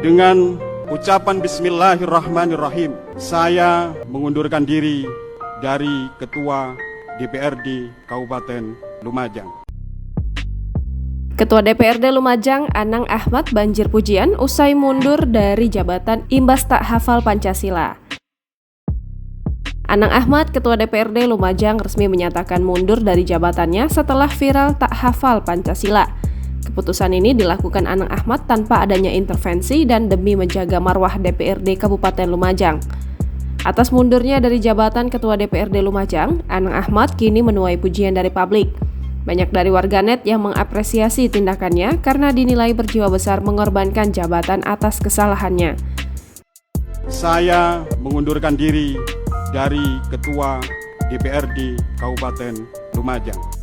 Dengan ucapan Bismillahirrahmanirrahim, saya mengundurkan diri dari Ketua DPRD Kabupaten Lumajang. Ketua DPRD Lumajang, Anang Ahmad banjir pujian usai mundur dari jabatan imbas tak hafal Pancasila. Anang Ahmad, Ketua DPRD Lumajang, resmi menyatakan mundur dari jabatannya setelah viral tak hafal Pancasila. Keputusan ini dilakukan Anang Ahmad tanpa adanya intervensi dan demi menjaga marwah DPRD Kabupaten Lumajang. Atas mundurnya dari jabatan Ketua DPRD Lumajang, Anang Ahmad kini menuai pujian dari publik. Banyak dari warganet yang mengapresiasi tindakannya karena dinilai berjiwa besar mengorbankan jabatan atas kesalahannya. Saya mengundurkan diri dari Ketua DPRD Kabupaten Lumajang.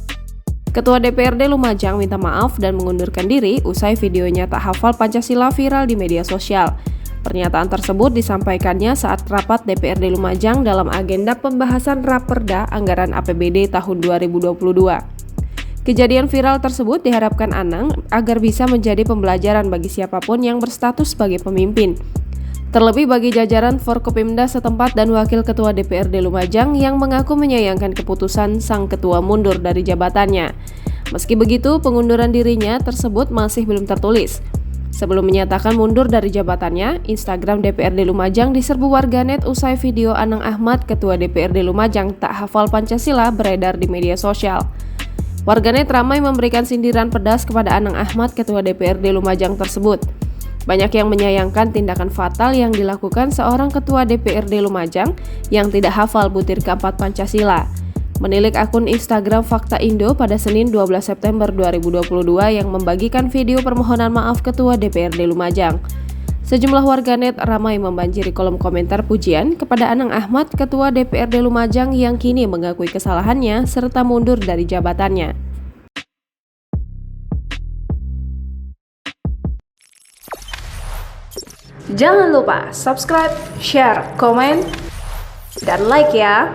Ketua DPRD Lumajang minta maaf dan mengundurkan diri usai videonya tak hafal Pancasila viral di media sosial. Pernyataan tersebut disampaikannya saat rapat DPRD Lumajang dalam agenda pembahasan Raperda Anggaran APBD tahun 2022. Kejadian viral tersebut diharapkan Anang agar bisa menjadi pembelajaran bagi siapapun yang berstatus sebagai pemimpin. Terlebih bagi jajaran Forkopimda setempat dan Wakil Ketua DPRD Lumajang yang mengaku menyayangkan keputusan sang ketua mundur dari jabatannya. Meski begitu, pengunduran dirinya tersebut masih belum tertulis. Sebelum menyatakan mundur dari jabatannya, Instagram DPRD Lumajang diserbu warganet usai video Anang Ahmad, Ketua DPRD Lumajang tak hafal Pancasila beredar di media sosial. Warganet ramai memberikan sindiran pedas kepada Anang Ahmad, Ketua DPRD Lumajang tersebut. Banyak yang menyayangkan tindakan fatal yang dilakukan seorang Ketua DPRD Lumajang yang tidak hafal butir keempat Pancasila. Menilik akun Instagram Fakta Indo pada Senin 12 September 2022 yang membagikan video permohonan maaf Ketua DPRD Lumajang. Sejumlah warganet ramai membanjiri kolom komentar pujian kepada Anang Ahmad, Ketua DPRD Lumajang yang kini mengakui kesalahannya serta mundur dari jabatannya. Jangan lupa subscribe, share, komen, dan like ya!